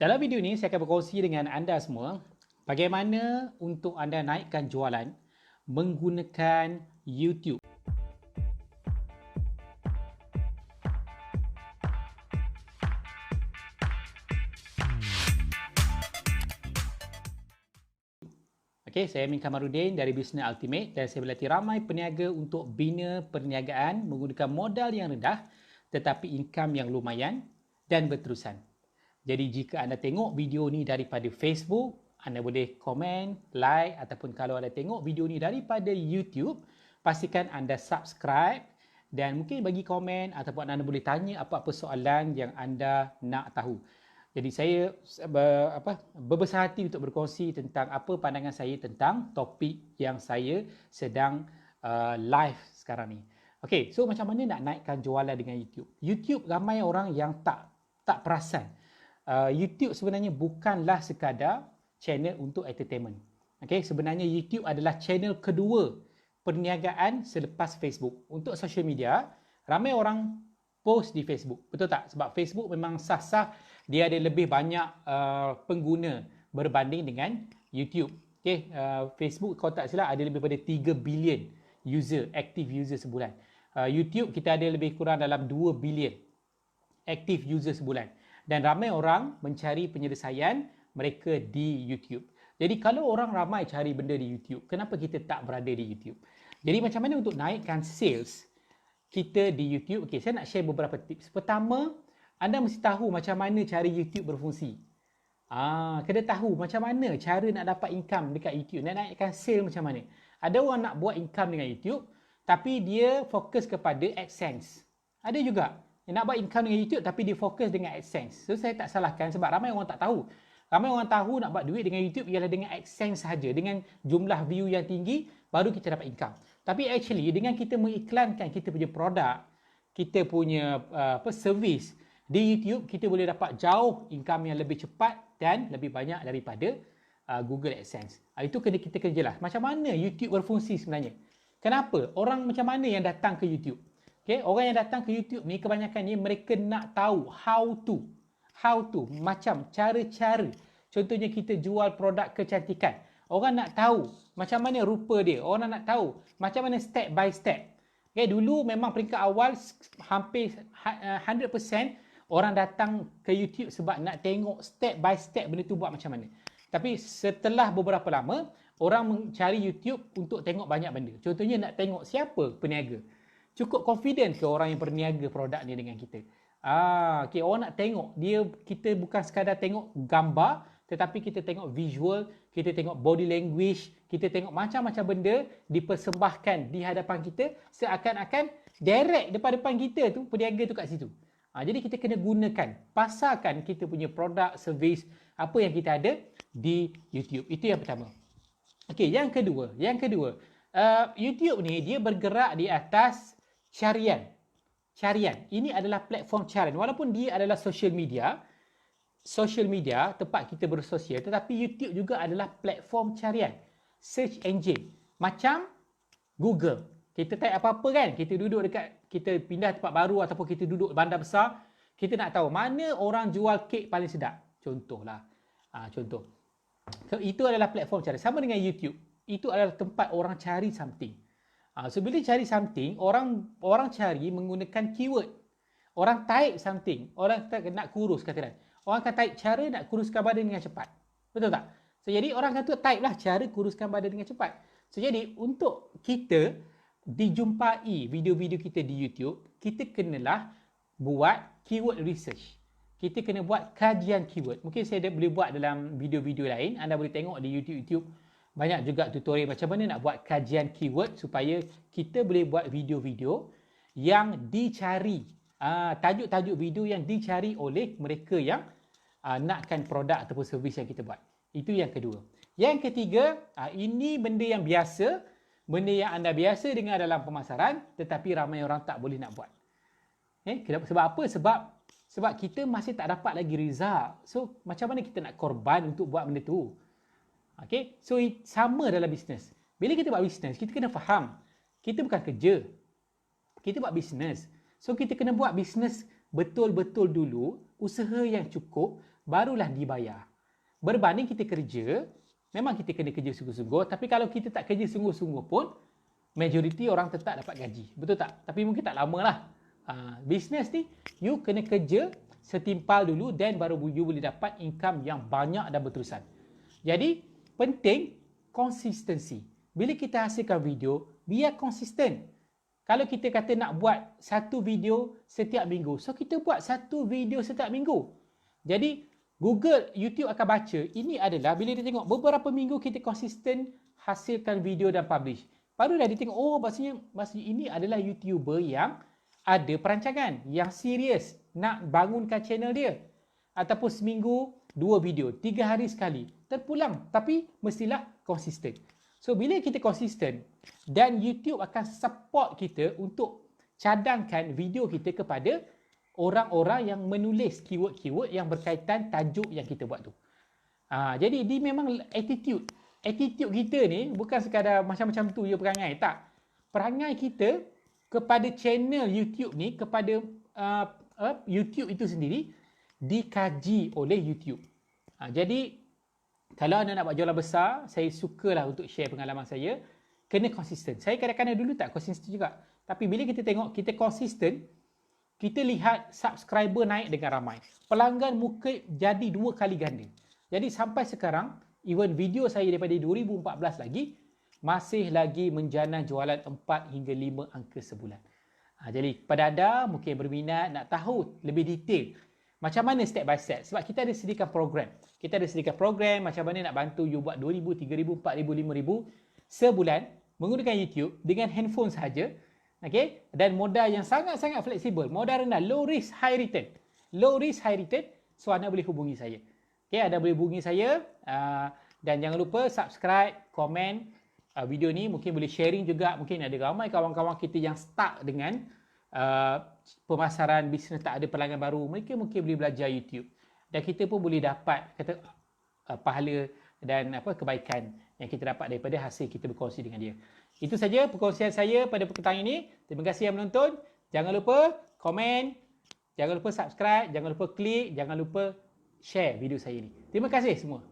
Dalam video ini saya akan berkongsi dengan anda semua bagaimana untuk anda naikkan jualan menggunakan YouTube. Okey, saya Amin Kamarudin dari Business Ultimate dan saya berlatih ramai peniaga untuk bina perniagaan menggunakan modal yang rendah tetapi income yang lumayan dan berterusan. Jadi jika anda tengok video ni daripada Facebook, anda boleh komen, like ataupun kalau anda tengok video ni daripada YouTube, pastikan anda subscribe dan mungkin bagi komen ataupun anda boleh tanya apa-apa soalan yang anda nak tahu. Jadi saya berbesar hati untuk berkongsi tentang apa pandangan saya tentang topik yang saya sedang live sekarang ni. Okey, so macam mana nak naikkan jualan dengan YouTube? YouTube ramai orang yang tak perasan. YouTube sebenarnya bukanlah sekadar channel untuk entertainment. Okey, sebenarnya YouTube adalah channel kedua perniagaan selepas Facebook. Untuk social media, ramai orang post di Facebook. Betul tak? Sebab Facebook memang sah-sah dia ada lebih banyak pengguna berbanding dengan YouTube. Okey, Facebook kalau tak silap ada lebih daripada 3 bilion user, active user sebulan. YouTube kita ada lebih kurang dalam 2 bilion active user sebulan. Dan ramai orang mencari penyelesaian mereka di YouTube. Jadi kalau orang ramai cari benda di YouTube, kenapa kita tak berada di YouTube? Jadi macam mana untuk naikkan sales kita di YouTube? Okey, saya nak share beberapa tips. Pertama, anda mesti tahu macam mana cara YouTube berfungsi. Kena tahu macam mana cara nak dapat income dekat YouTube, nak naikkan sale macam mana. Ada orang nak buat income dengan YouTube, tapi dia fokus kepada AdSense. Ada juga yang nak buat income dengan YouTube, tapi dia fokus dengan AdSense. So saya tak salahkan sebab ramai orang tak tahu. Ramai orang tahu nak buat duit dengan YouTube ialah dengan AdSense sahaja. Dengan jumlah view yang tinggi, baru kita dapat income. Tapi actually, dengan kita mengiklankan kita punya produk, kita punya servis di YouTube, kita boleh dapat jauh income yang lebih cepat dan lebih banyak daripada Google AdSense. Itu kita kena jelas. Macam mana YouTube berfungsi sebenarnya? Kenapa? Orang macam mana yang datang ke YouTube? Okay? Orang yang datang ke YouTube ni kebanyakan ni mereka nak tahu how to, macam cara-cara. Contohnya kita jual produk kecantikan. Orang nak tahu macam mana rupa dia. Orang nak tahu macam mana step by step. Okay, dulu memang peringkat awal hampir 100% orang datang ke YouTube sebab nak tengok step by step benda tu buat macam mana. Tapi setelah beberapa lama, orang mencari YouTube untuk tengok banyak benda. Contohnya nak tengok siapa peniaga. Cukup confident ke orang yang berniaga produk ni dengan kita? Okay, orang nak tengok. Kita bukan sekadar tengok gambar, tetapi kita tengok visual, kita tengok body language, kita tengok macam-macam benda dipersembahkan di hadapan kita seakan-akan direct depan kita tu, peniaga tu kat situ. Jadi kita kena gunakan, pasarkan kita punya produk, servis, apa yang kita ada di YouTube. Itu yang pertama. Okey, yang kedua, YouTube ni dia bergerak di atas carian. Ini adalah platform carian. Walaupun dia adalah social media tempat kita bersosial, tetapi YouTube juga adalah platform carian, search engine. Macam Google. Kita type apa-apa kan, kita pindah tempat baru ataupun kita duduk bandar besar, kita nak tahu mana orang jual kek paling sedap. Contohlah. Contoh. So, itu adalah platform carian. Sama dengan YouTube. Itu adalah tempat orang cari something. So bila cari something, orang cari menggunakan keyword. Orang type something, orang nak kurus katakan. Orang akan type cara nak kuruskan badan dengan cepat. Betul tak? So jadi orang kata type lah cara kuruskan badan dengan cepat. So jadi untuk kita dijumpai video-video kita di YouTube, kita kenalah buat keyword research. Kita kena buat kajian keyword. Mungkin saya boleh buat dalam video-video lain. Anda boleh tengok di YouTube. Banyak juga tutorial macam mana nak buat kajian keyword supaya kita boleh buat video-video yang dicari. Tajuk-tajuk video yang dicari oleh mereka yang nakkan produk ataupun servis yang kita buat. Itu yang kedua. Yang ketiga, ini benda yang biasa, benda yang anda biasa dengar dalam pemasaran tetapi ramai orang tak boleh nak buat. Sebab apa? Sebab kita masih tak dapat lagi result. So, macam mana kita nak korban untuk buat benda tu? Okay? So, sama dalam bisnes. Bila kita buat bisnes, kita kena faham. Kita bukan kerja. Kita buat bisnes. So, kita kena buat bisnes betul-betul dulu, usaha yang cukup, barulah dibayar. Berbanding kita kerja, memang kita kena kerja sungguh-sungguh, tapi kalau kita tak kerja sungguh-sungguh pun, majoriti orang tetap dapat gaji. Betul tak? Tapi mungkin tak lama lah. Bisnes ni, you kena kerja setimpal dulu dan baru you boleh dapat income yang banyak dan berterusan. Jadi, penting konsistensi. Bila kita hasilkan video, biar konsisten. Kalau kita kata nak buat satu video setiap minggu, so kita buat satu video setiap minggu. Jadi, Google, YouTube akan baca, ini adalah bila dia tengok beberapa minggu kita konsisten hasilkan video dan publish. Barulah dia tengok, oh maksudnya ini adalah YouTuber yang ada perancangan, yang serius nak bangunkan channel dia. Ataupun seminggu 2 video, 3 hari sekali. Terpulang, tapi mestilah konsisten. So, bila kita konsisten dan YouTube akan support kita untuk cadangkan video kita kepada orang-orang yang menulis keyword-keyword yang berkaitan tajuk yang kita buat tu. Jadi, dia memang attitude. Attitude kita ni bukan sekadar macam-macam tu je perangai. Tak. Perangai kita kepada channel YouTube ni, kepada YouTube itu sendiri, dikaji oleh YouTube. Jadi, kalau anda nak buat jualan besar, saya sukalah untuk share pengalaman saya. Kena konsisten. Saya kadang-kadang dulu tak konsisten juga. Tapi bila kita tengok kita konsisten, kita lihat subscriber naik dengan ramai. Pelanggan mungkin jadi 2 kali ganda. Jadi sampai sekarang, even video saya daripada 2014 lagi, masih lagi menjana jualan 4 hingga 5 angka sebulan. Jadi pada anda mungkin berminat nak tahu lebih detail macam mana step by step. Sebab kita ada sediakan program. Kita ada sediakan program macam mana nak bantu you buat 2,000, 3,000, 4,000, 5,000 sebulan menggunakan YouTube dengan handphone sahaja. Okay? Dan modal yang sangat-sangat fleksibel. Modal rendah, low risk, high return. Low risk, high return. So, anda boleh hubungi saya. Okay, anda boleh hubungi saya. Dan jangan lupa subscribe, komen video ni. Mungkin boleh sharing juga. Mungkin ada ramai kawan-kawan kita yang stuck dengan pemasaran bisnes tak ada pelanggan baru. Mereka mungkin boleh belajar YouTube. Dan kita pun boleh dapat pahala dan kebaikan yang kita dapat daripada hasil kita berkongsi dengan dia. Itu saja perkongsian saya pada petang ini. Terima kasih yang menonton. Jangan lupa komen, jangan lupa subscribe, jangan lupa klik, jangan lupa share video saya ini. Terima kasih semua.